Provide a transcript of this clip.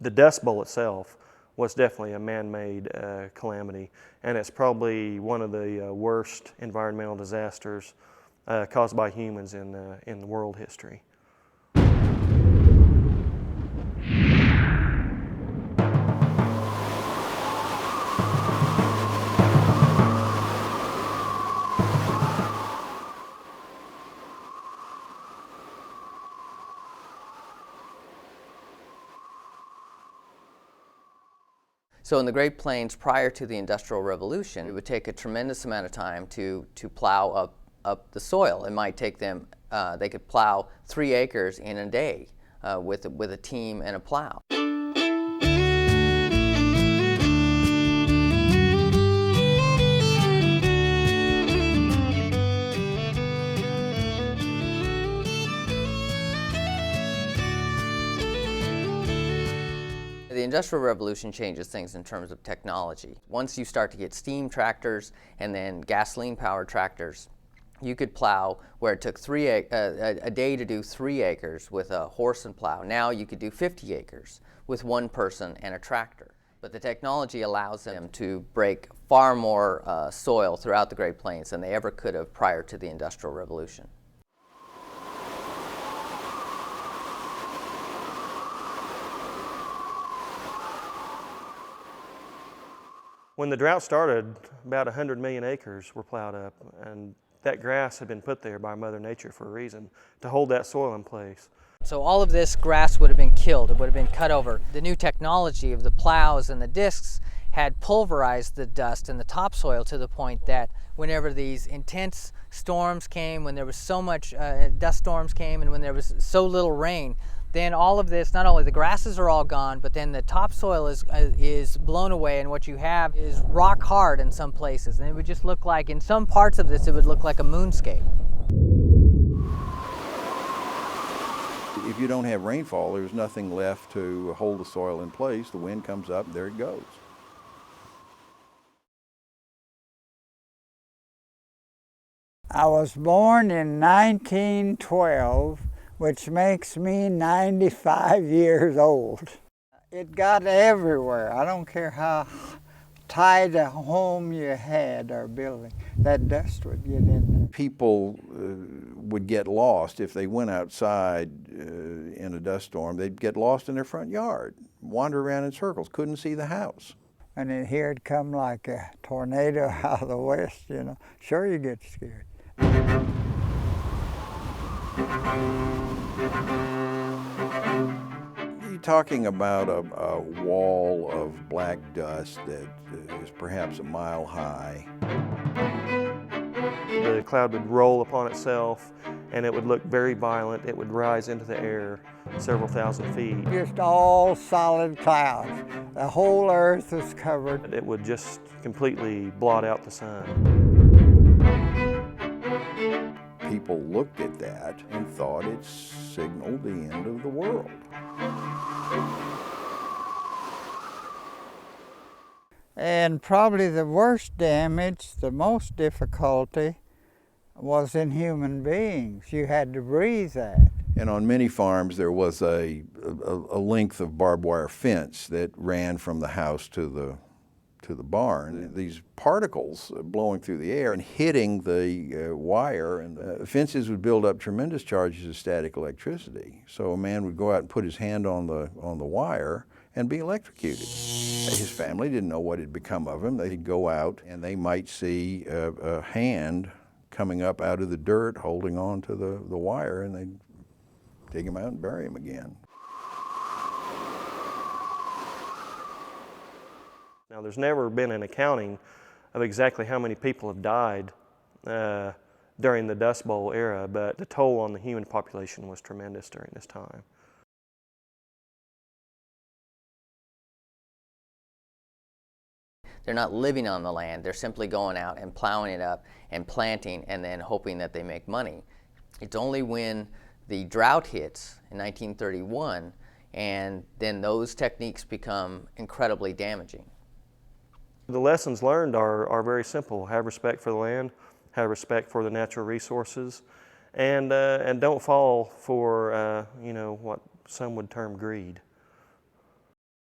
The Dust Bowl itself was definitely a man-made calamity, and it's probably one of the worst environmental disasters caused by humans in world history. So in the Great Plains prior to the Industrial Revolution, it would take a tremendous amount of time to plow up the soil. It might take them, they could plow 3 acres in a day with a team and a plow. The Industrial Revolution changes things in terms of technology. Once you start to get steam tractors and then gasoline-powered tractors, you could plow where it took a day to do 3 acres with a horse and plow. Now you could do 50 acres with 1 person and a tractor. But the technology allows them to break far more soil throughout the Great Plains than they ever could have prior to the Industrial Revolution. When the drought started, about 100 million acres were plowed up, and that grass had been put there by Mother Nature for a reason, to hold that soil in place. So all of this grass would have been killed, it would have been cut over. The new technology of the plows and the discs had pulverized the dust and the topsoil to the point that whenever these intense storms came, when there was so much dust storms came, and when there was so little rain, then all of this, not only the grasses are all gone, but then the topsoil is blown away, and what you have is rock hard in some places. And it would just look like, in some parts of this, it would look like a moonscape. If you don't have rainfall, there's nothing left to hold the soil in place. The wind comes up, there it goes. I was born in 1912, which makes me 95 years old. It got everywhere. I don't care how tight a home you had or building, that dust would get in there. People would get lost if they went outside in a dust storm. They'd get lost in their front yard, wander around in circles, couldn't see the house. And then here it'd come like a tornado out of the west, you know. Sure, you get scared. You're talking about a wall of black dust that is perhaps a mile high. The cloud would roll upon itself, and it would look very violent. It would rise into the air several thousand feet. Just all solid clouds. The whole earth was covered. It would just completely blot out the sun. People looked at that and thought it signaled the end of the world. And probably the worst damage, the most difficulty, was in human beings. You had to breathe that. And on many farms there was a length of barbed wire fence that ran from the house to the barn. These particles blowing through the air and hitting the wire, and the fences would build up tremendous charges of static electricity. So a man would go out and put his hand on the wire and be electrocuted. His family didn't know what had become of him. They'd go out and they might see a hand coming up out of the dirt holding on to the wire, and they'd dig him out and bury him again. Now, there's never been an accounting of exactly how many people have died during the Dust Bowl era, but the toll on the human population was tremendous during this time. They're not living on the land, they're simply going out and plowing it up and planting and then hoping that they make money. It's only when the drought hits in 1931 and then those techniques become incredibly damaging. The lessons learned are very simple. Have respect for the land, have respect for the natural resources, and don't fall for what some would term greed.